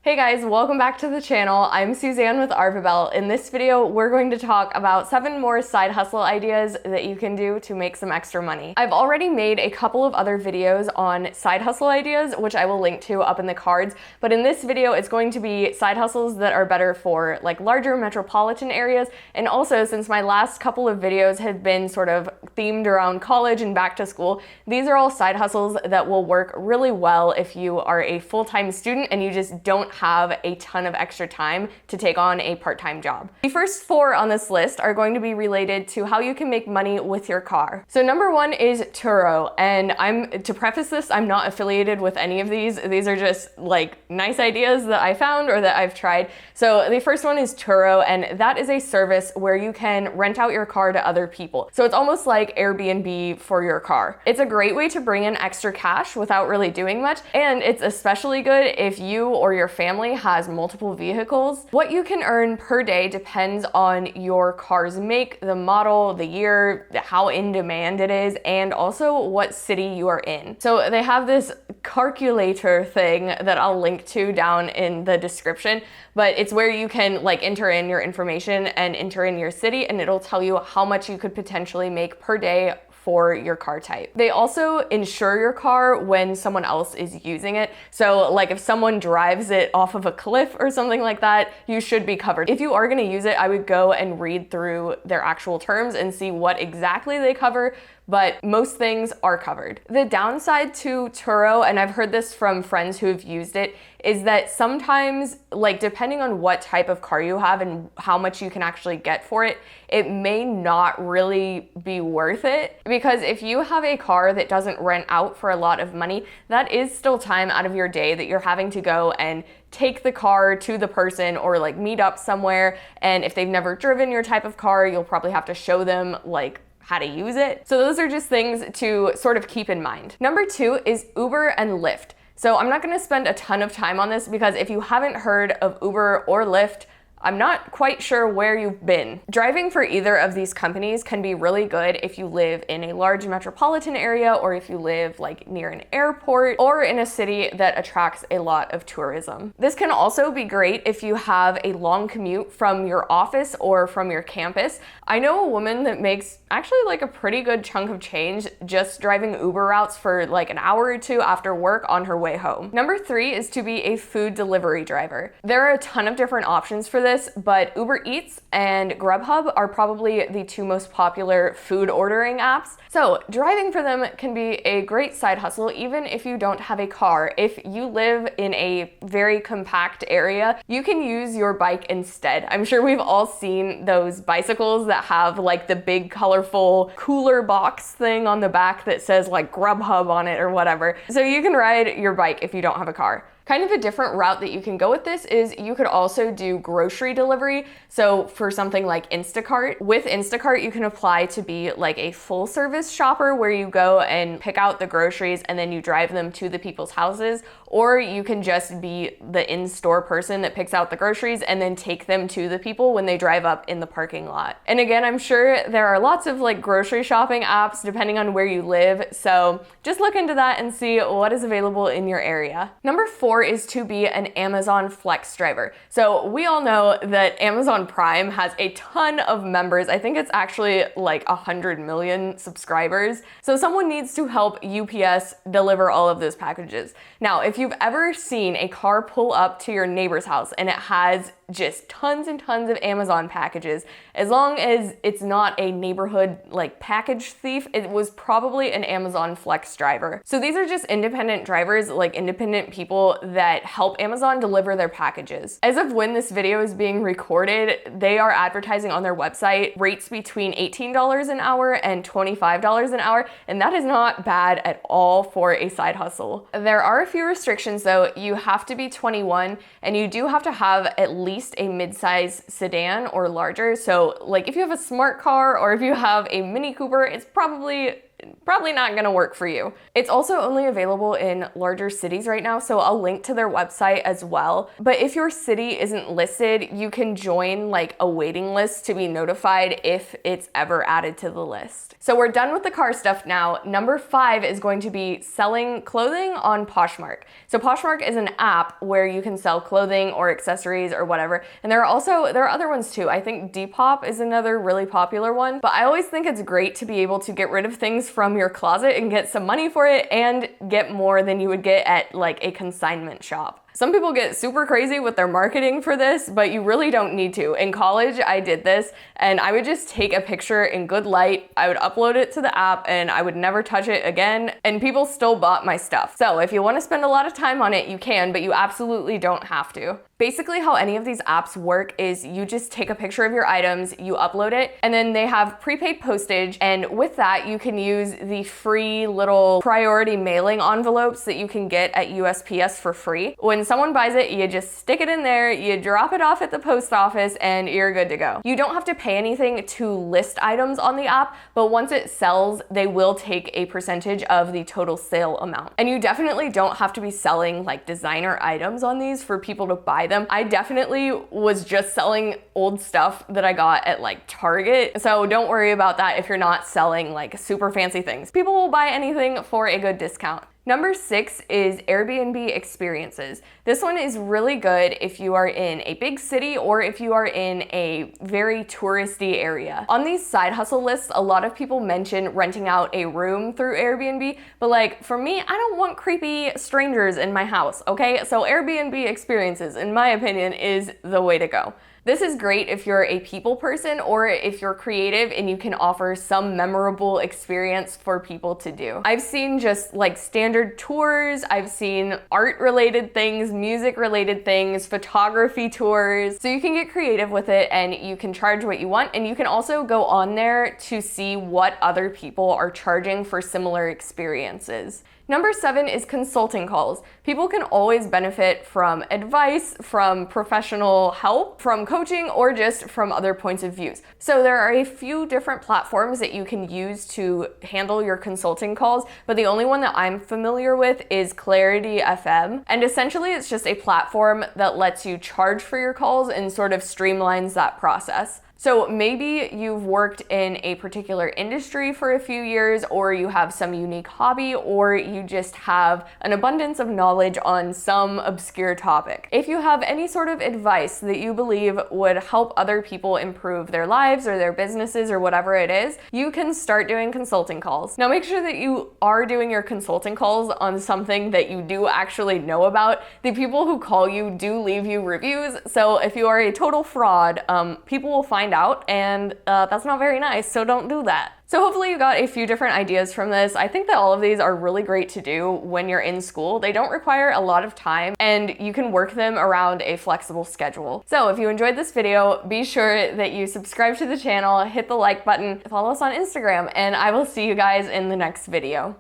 Hey guys, welcome back to the channel. I'm Suzanne with Arvabelle. In this video, we're going to talk about 7 more side hustle ideas that you can do to make some extra money. I've already made a couple of other videos on side hustle ideas, which I will link to up in the cards, but in this video, it's going to be side hustles that are better for like larger metropolitan areas. And also, since my last couple of videos have been sort of themed around college and back to school, these are all side hustles that will work really well if you are a full-time student and you just don't have a ton of extra time to take on a part-time job. The first 4 on this list are going to be related to how you can make money with your car. So number 1 is TURO, and to preface this, I'm not affiliated with any of these. These are just like nice ideas that I found or that I've tried. So the first one is TURO, and that is a service where you can rent out your car to other people. So it's almost like Airbnb for your car. It's a great way to bring in extra cash without really doing much, and it's especially good if you or your family has multiple vehicles. What you can earn per day depends on your car's make, the model, the year, how in demand it is, and also what city you are in. So they have this calculator thing that I'll link to down in the description, but it's where you can like enter in your information and enter in your city, and it'll tell you how much you could potentially make per day for your car type. They also insure your car when someone else is using it. So like if someone drives it off of a cliff or something like that, you should be covered. If you are gonna use it, I would go and read through their actual terms and see what exactly they cover, but most things are covered. The downside to TURO, and I've heard this from friends who have used it, is that sometimes, like depending on what type of car you have and how much you can actually get for it, it may not really be worth it. Because if you have a car that doesn't rent out for a lot of money, that is still time out of your day that you're having to go and take the car to the person or like meet up somewhere. And if they've never driven your type of car, you'll probably have to show them like how to use it. So those are just things to sort of keep in mind. Number 2 is Uber and Lyft. So I'm not gonna spend a ton of time on this because if you haven't heard of Uber or Lyft, I'm not quite sure where you've been. Driving for either of these companies can be really good if you live in a large metropolitan area, or if you live like near an airport, or in a city that attracts a lot of tourism. This can also be great if you have a long commute from your office or from your campus. I know a woman that makes actually like a pretty good chunk of change just driving Uber routes for like an hour or 2 after work on her way home. Number 3 is to be a food delivery driver. There are a ton of different options for this, but Uber Eats and Grubhub are probably the 2 most popular food ordering apps. So driving for them can be a great side hustle even if you don't have a car. If you live in a very compact area, you can use your bike instead. I'm sure we've all seen those bicycles that have like the big colorful cooler box thing on the back that says like Grubhub on it or whatever. So you can ride your bike if you don't have a car. Kind of a different route that you can go with this is you could also do grocery delivery. So for something like Instacart, with Instacart, you can apply to be like a full service shopper where you go and pick out the groceries and then you drive them to the people's houses, or you can just be the in-store person that picks out the groceries and then take them to the people when they drive up in the parking lot. And again, I'm sure there are lots of like grocery shopping apps depending on where you live. So just look into that and see what is available in your area. Number 4 is to be an Amazon Flex driver. So we all know that Amazon Prime has a ton of members. I think it's actually like 100 million subscribers. So someone needs to help UPS deliver all of those packages. Now, if you've ever seen a car pull up to your neighbor's house and it has just tons and tons of Amazon packages, as long as it's not a neighborhood like package thief, it was probably an Amazon Flex driver. So these are just independent drivers, like independent people that help Amazon deliver their packages. As of when this video is being recorded, they are advertising on their website rates between $18 an hour and $25 an hour, and that is not bad at all for a side hustle. There are a few restrictions though. You have to be 21 and you do have to have at least a mid-size sedan or larger. So like if you have a smart car or if you have a Mini Cooper, it's probably probably not gonna work for you. It's also only available in larger cities right now, so I'll link to their website as well. But if your city isn't listed, you can join like a waiting list to be notified if it's ever added to the list. So we're done with the car stuff now. Number 5 is going to be selling clothing on Poshmark. So Poshmark is an app where you can sell clothing or accessories or whatever. And there are other ones too. I think Depop is another really popular one, but I always think it's great to be able to get rid of things from your closet and get some money for it and get more than you would get at like a consignment shop. Some people get super crazy with their marketing for this, but you really don't need to. In college, I did this and I would just take a picture in good light, I would upload it to the app and I would never touch it again, and people still bought my stuff. So if you want to spend a lot of time on it, you can, but you absolutely don't have to. Basically how any of these apps work is you just take a picture of your items, you upload it, and then they have prepaid postage, and with that you can use the free little priority mailing envelopes that you can get at USPS for free. When someone buys it, you just stick it in there, you drop it off at the post office, and you're good to go. You don't have to pay anything to list items on the app, but once it sells, they will take a percentage of the total sale amount. And you definitely don't have to be selling like designer items on these for people to buy them. I definitely was just selling old stuff that I got at like Target, so don't worry about that if you're not selling like super fancy things. People will buy anything for a good discount. Number 6 is Airbnb experiences. This one is really good if you are in a big city or if you are in a very touristy area. On these side hustle lists, a lot of people mention renting out a room through Airbnb, but like for me, I don't want creepy strangers in my house, okay? So Airbnb experiences, in my opinion, is the way to go. This is great if you're a people person or if you're creative and you can offer some memorable experience for people to do. I've seen just like standard tours, I've seen art related things, music related things, photography tours. So you can get creative with it and you can charge what you want, and you can also go on there to see what other people are charging for similar experiences. Number 7 is consulting calls. People can always benefit from advice, from professional help, from coaching, or just from other points of views. So there are a few different platforms that you can use to handle your consulting calls, but the only one that I'm familiar with is Clarity FM. And essentially it's just a platform that lets you charge for your calls and sort of streamlines that process. So maybe you've worked in a particular industry for a few years, or you have some unique hobby, or you just have an abundance of knowledge on some obscure topic. If you have any sort of advice that you believe would help other people improve their lives or their businesses or whatever it is, you can start doing consulting calls. Now make sure that you are doing your consulting calls on something that you do actually know about. The people who call you do leave you reviews, so if you are a total fraud, people will find out, and that's not very nice, so don't do that. So hopefully you got a few different ideas from this. I think that all of these are really great to do when you're in school. They don't require a lot of time and you can work them around a flexible schedule. So if you enjoyed this video, be sure that you subscribe to the channel, hit the like button, follow us on Instagram, and I will see you guys in the next video.